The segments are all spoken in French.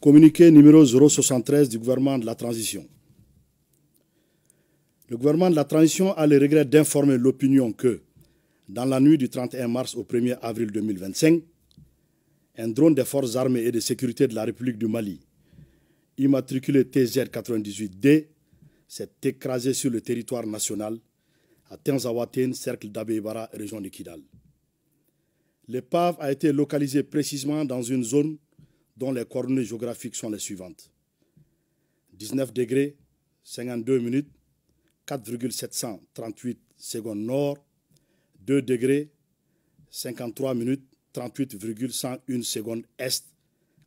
Communiqué numéro 073 du gouvernement de la transition. Le gouvernement de la transition a le regret d'informer l'opinion que, dans la nuit du 31 mars au 1er avril 2025, un drone des forces armées et de sécurité de la République du Mali, immatriculé TZ-98D, s'est écrasé sur le territoire national à Tenzawaten, cercle d'Abébara, région de Kidal. L'épave a été localisée précisément dans une zone dont les coordonnées géographiques sont les suivantes. 19 degrés, 52 minutes, 4,738 secondes nord, 2 degrés, 53 minutes, 38,101 secondes est,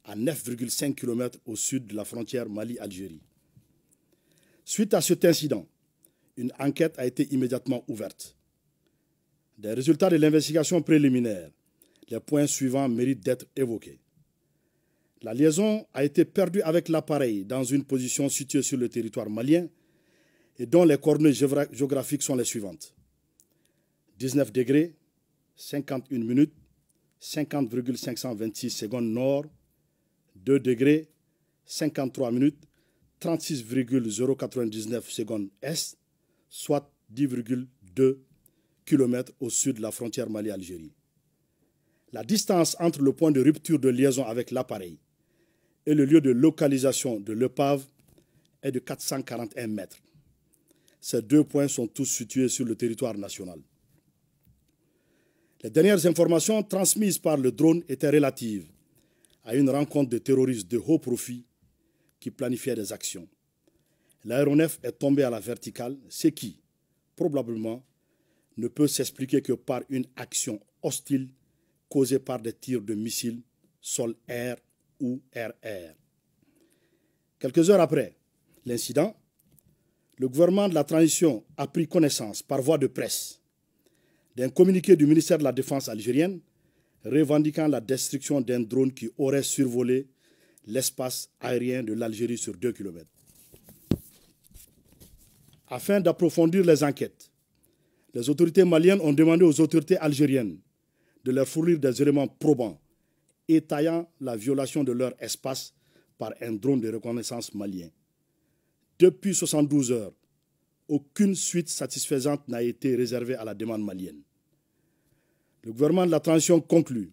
à 9,5 km au sud de la frontière Mali-Algérie. Suite à cet incident, une enquête a été immédiatement ouverte. Des résultats de l'investigation préliminaire, les points suivants méritent d'être évoqués. La liaison a été perdue avec l'appareil dans une position située sur le territoire malien et dont les coordonnées géographiques sont les suivantes. 19 degrés, 51 minutes, 50,526 secondes nord, 2 degrés, 53 minutes, 36,099 secondes est, soit 10,2 km au sud de la frontière Mali-Algérie. La distance entre le point de rupture de liaison avec l'appareil et le lieu de localisation de l'épave est de 441 mètres. Ces deux points sont tous situés sur le territoire national. Les dernières informations transmises par le drone étaient relatives à une rencontre de terroristes de haut profil qui planifiaient des actions. L'aéronef est tombé à la verticale, ce qui, probablement, ne peut s'expliquer que par une action hostile causée par des tirs de missiles sol-air ou air-air. Quelques heures après l'incident, le gouvernement de la transition a pris connaissance par voie de presse d'un communiqué du ministère de la Défense algérienne revendiquant la destruction d'un drone qui aurait survolé l'espace aérien de l'Algérie sur 2 km. Afin d'approfondir les enquêtes, les autorités maliennes ont demandé aux autorités algériennes de leur fournir des éléments probants étayant la violation de leur espace par un drone de reconnaissance malien. Depuis 72 heures, aucune suite satisfaisante n'a été réservée à la demande malienne. Le gouvernement de la transition conclut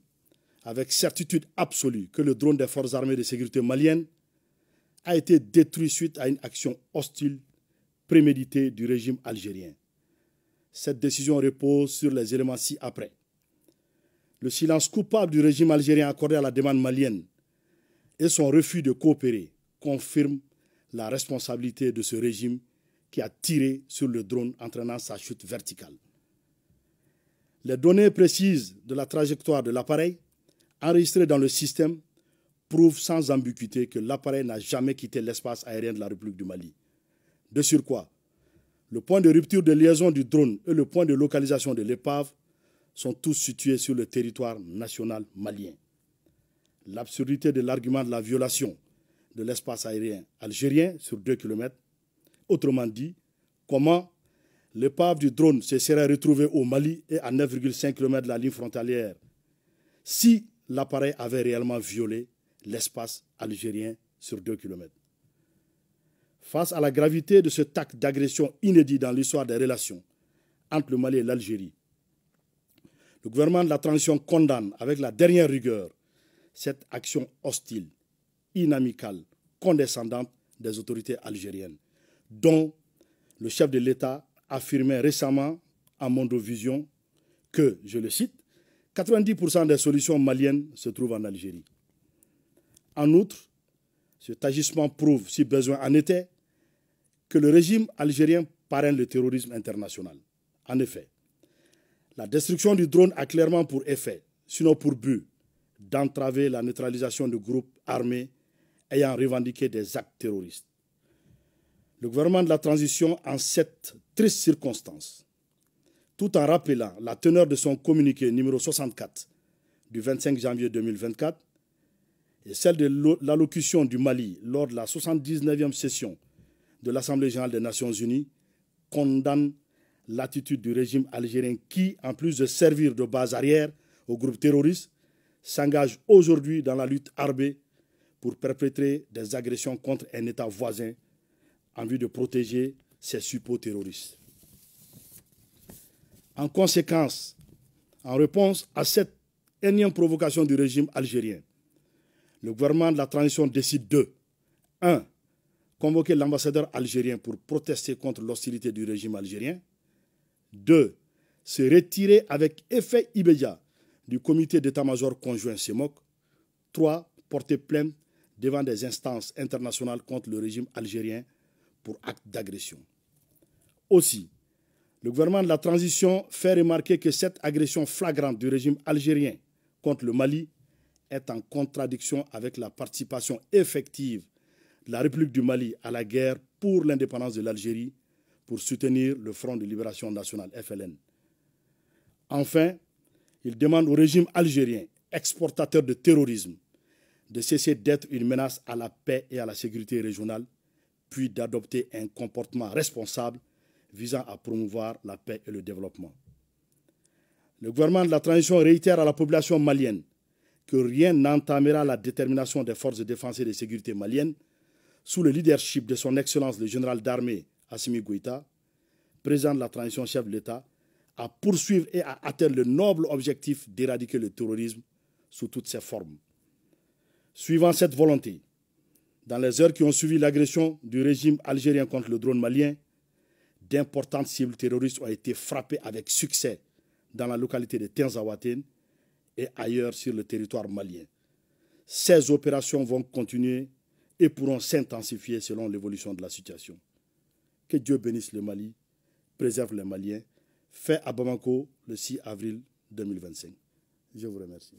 avec certitude absolue que le drone des forces armées de sécurité maliennes a été détruit suite à une action hostile préméditée du régime algérien. Cette décision repose sur les éléments ci-après. Le silence coupable du régime algérien accordé à la demande malienne et son refus de coopérer confirment la responsabilité de ce régime qui a tiré sur le drone entraînant sa chute verticale. Les données précises de la trajectoire de l'appareil enregistrées dans le système prouvent sans ambiguïté que l'appareil n'a jamais quitté l'espace aérien de la République du Mali. De surcroît, le point de rupture de liaison du drone et le point de localisation de l'épave sont tous situés sur le territoire national malien. L'absurdité de l'argument de la violation de l'espace aérien algérien sur 2 km, autrement dit, comment l'épave du drone se serait retrouvée au Mali et à 9,5 km de la ligne frontalière si l'appareil avait réellement violé l'espace algérien sur 2 km. Face à la gravité de cet acte d'agression inédit dans l'histoire des relations entre le Mali et l'Algérie, le gouvernement de la transition condamne avec la dernière rigueur cette action hostile, inamicale, condescendante des autorités algériennes, dont le chef de l'État affirmait récemment à Mondovision que, je le cite, 90% des solutions maliennes se trouvent en Algérie. En outre, cet agissement prouve, si besoin en était, que le régime algérien parraine le terrorisme international. En effet, la destruction du drone a clairement pour effet, sinon pour but, d'entraver la neutralisation de groupes armés ayant revendiqué des actes terroristes. Le gouvernement de la transition, en cette triste circonstance, tout en rappelant la teneur de son communiqué numéro 64 du 25 janvier 2024 et celle de l'allocution du Mali lors de la 79e session de l'Assemblée générale des Nations unies, condamne l'attitude du régime algérien qui, en plus de servir de base arrière aux groupes terroristes, s'engage aujourd'hui dans la lutte armée pour perpétrer des agressions contre un État voisin en vue de protéger ses suppôts terroristes. En conséquence, en réponse à cette énième provocation du régime algérien, le gouvernement de la transition décide de 1. Convoquer l'ambassadeur algérien pour protester contre l'hostilité du régime algérien. 2. Se retirer avec effet immédiat du comité d'état-major conjoint CEMOC. 3. Porter plainte devant des instances internationales contre le régime algérien pour acte d'agression. Aussi, le gouvernement de la transition fait remarquer que cette agression flagrante du régime algérien contre le Mali est en contradiction avec la participation effective de la République du Mali à la guerre pour l'indépendance de l'Algérie pour soutenir le Front de Libération Nationale, FLN. Enfin, il demande au régime algérien, exportateur de terrorisme, de cesser d'être une menace à la paix et à la sécurité régionale, puis d'adopter un comportement responsable visant à promouvoir la paix et le développement. Le gouvernement de la transition réitère à la population malienne que rien n'entamera la détermination des forces de défense et de sécurité maliennes sous le leadership de son Excellence le général d'armée Assimi Goïta, président de la transition chef de l'État, à poursuivre et à atteindre le noble objectif d'éradiquer le terrorisme sous toutes ses formes. Suivant cette volonté, dans les heures qui ont suivi l'agression du régime algérien contre le drone malien, d'importantes cibles terroristes ont été frappées avec succès dans la localité de Tinzaouatène et ailleurs sur le territoire malien. Ces opérations vont continuer et pourront s'intensifier selon l'évolution de la situation. Que Dieu bénisse le Mali, préserve les Maliens. Fait à Bamako le 6 avril 2025. Je vous remercie.